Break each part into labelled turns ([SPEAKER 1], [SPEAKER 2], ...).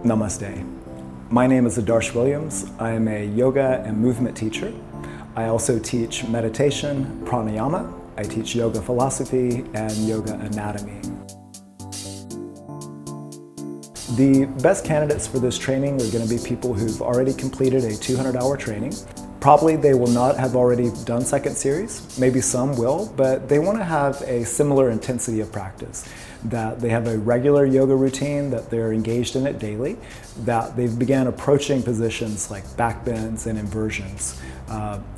[SPEAKER 1] Namaste. My name is Adarsh Williams. I am a yoga and movement teacher. I also teach meditation, pranayama. I teach yoga philosophy and yoga anatomy. The best candidates for this training are going to be people who've already completed a 200-hour training. Probably they will not have already done second series, maybe some will, but they want to have a similar intensity of practice, that they have a regular yoga routine, that they're engaged in it daily, that they've began approaching positions like back bends and inversions.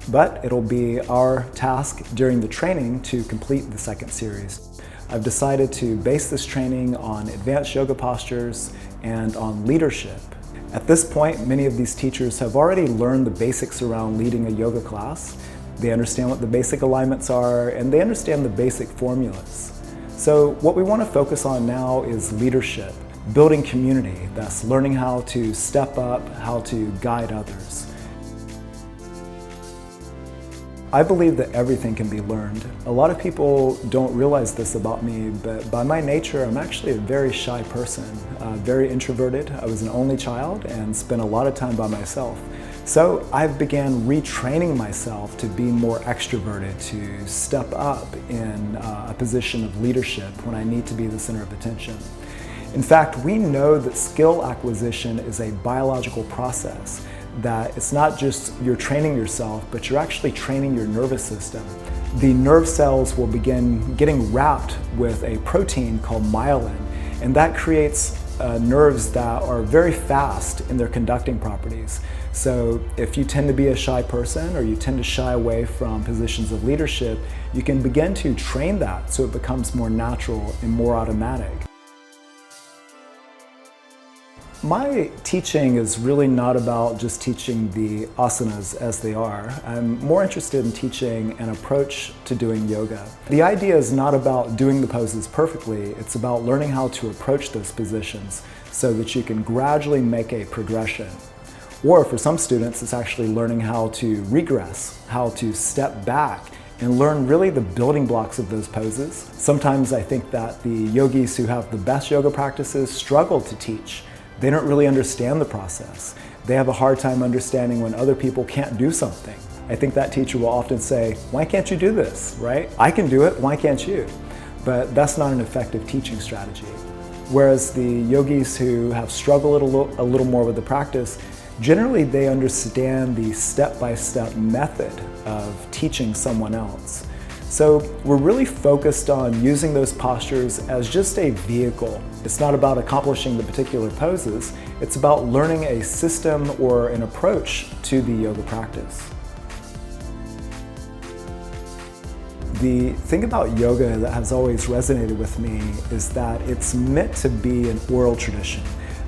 [SPEAKER 1] But it'll be our task during the training to complete the second series. I've decided to base this training on advanced yoga postures and on leadership. At this point, many of these teachers have already learned the basics around leading a yoga class. They understand what the basic alignments are, and they understand the basic formulas. So what we want to focus on now is leadership, building community. That's learning how to step up, how to guide others. I believe that everything can be learned. A lot of people don't realize this about me, but by my nature, I'm actually a very shy person, very introverted. I was an only child and spent a lot of time by myself. So I began retraining myself to be more extroverted, to step up in a position of leadership when I need to be the center of attention. In fact, we know that skill acquisition is a biological process, that it's not just you're training yourself, but you're actually training your nervous system. The nerve cells will begin getting wrapped with a protein called myelin, and that creates nerves that are very fast in their conducting properties. So if you tend to be a shy person or you tend to shy away from positions of leadership, you can begin to train that so it becomes more natural and more automatic. My teaching is really not about just teaching the asanas as they are. I'm more interested in teaching an approach to doing yoga. The idea is not about doing the poses perfectly, it's about learning how to approach those positions so that you can gradually make a progression. Or for some students, it's actually learning how to regress, how to step back and learn really the building blocks of those poses. Sometimes I think that the yogis who have the best yoga practices struggle to teach. They don't really understand the process. They have a hard time understanding when other people can't do something. I think that teacher will often say, why can't you do this, right? I can do it, why can't you? But that's not an effective teaching strategy. Whereas the yogis who have struggled a little more with the practice, generally they understand the step-by-step method of teaching someone else. So we're really focused on using those postures as just a vehicle. It's not about accomplishing the particular poses, it's about learning a system or an approach to the yoga practice. The thing about yoga that has always resonated with me is that it's meant to be an oral tradition,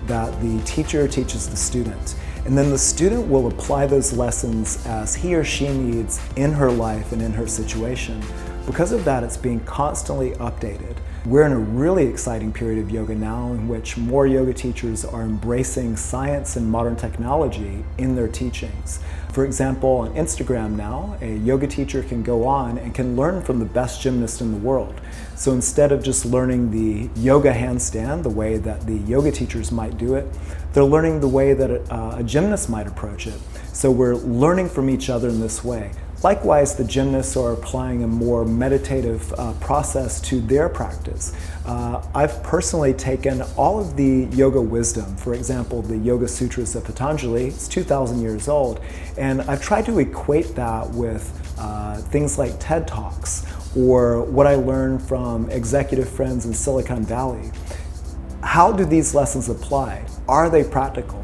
[SPEAKER 1] that the teacher teaches the student, and then the student will apply those lessons as he or she needs in her life and in her situation. Because of that, it's being constantly updated. We're in a really exciting period of yoga now in which more yoga teachers are embracing science and modern technology in their teachings. For example, on Instagram now, a yoga teacher can go on and can learn from the best gymnast in the world. So instead of just learning the yoga handstand, the way that the yoga teachers might do it, they're learning the way that a gymnast might approach it. So we're learning from each other in this way. Likewise, the gymnasts are applying a more meditative process to their practice. I've personally taken all of the yoga wisdom, for example, the Yoga Sutras of Patanjali, it's 2,000 years old, and I've tried to equate that with things like TED Talks or what I learned from executive friends in Silicon Valley. How do these lessons apply? Are they practical?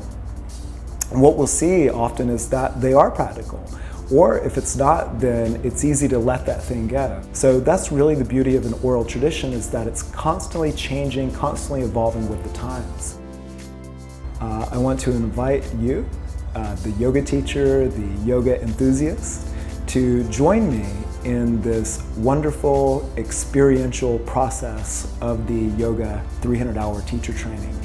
[SPEAKER 1] And what we'll see often is that they are practical. Or if it's not, then it's easy to let that thing go. So that's really the beauty of an oral tradition, is that it's constantly changing, constantly evolving with the times. I want to invite you, the yoga teacher, the yoga enthusiast, to join me in this wonderful experiential process of the yoga 300-hour teacher training.